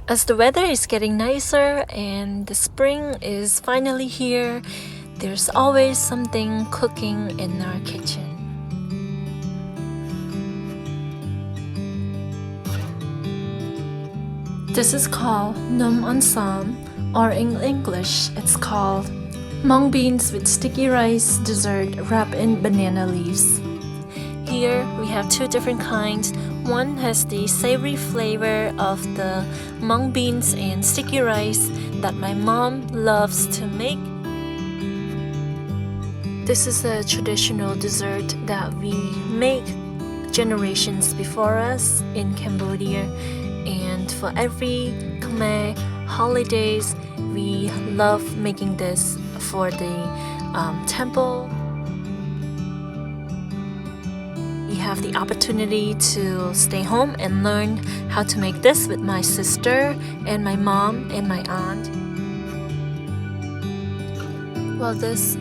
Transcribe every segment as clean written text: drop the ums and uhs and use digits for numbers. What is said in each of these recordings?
As the weather is getting nicer and the spring is finally here, there's always something cooking in our kitchen. This is called Num Ansam, or in English it's called mung beans with sticky rice dessert wrapped in banana leaves. Here we have two different kinds. One has the savory flavor of the mung beans and sticky rice that my mom loves to make. This is a traditional dessert that we make generations before us in Cambodia, and for every Khmer holidays we love making this for the temple. We have the opportunity to stay home and learn how to make this with my sister and my mom and my aunt. Well, this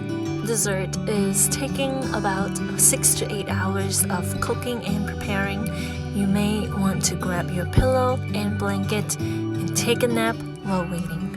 dessert is taking about 6 to 8 hours of cooking and preparing. You may want to grab your pillow and blanket and take a nap while waiting.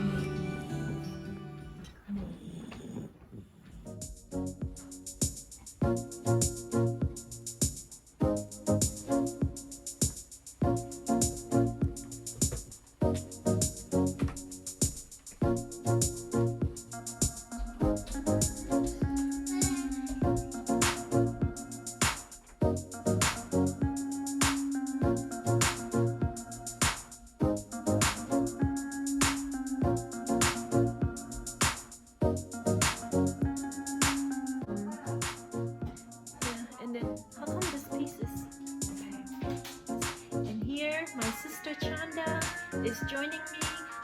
My sister Chanda is joining me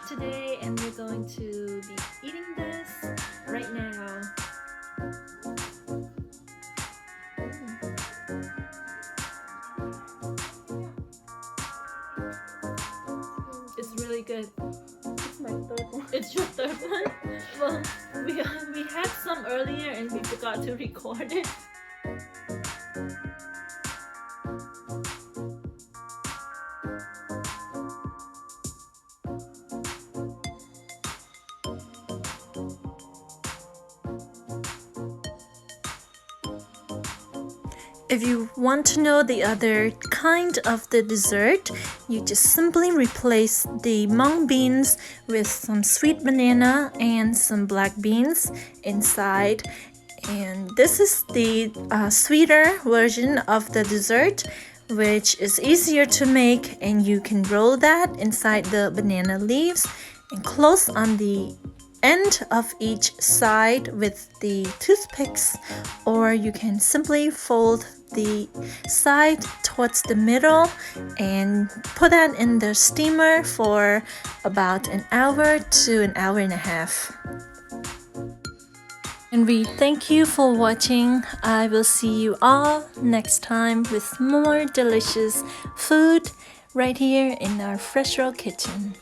today, and we're going to be eating this right now. It's really good. It's my third one. It's your third one? Well, we had some earlier and we forgot to record it. If you want to know the other kind of the dessert, you just simply replace the mung beans with some sweet banana and some black beans inside. And this is the sweeter version of the dessert, which is easier to make, and you can roll that inside the banana leaves and close on the end of each side with the toothpicks, or you can simply fold the side towards the middle and put that in the steamer for about an hour to an hour and a half. And we thank you for watching. I will see you all next time with more delicious food right here in our Freshroll kitchen.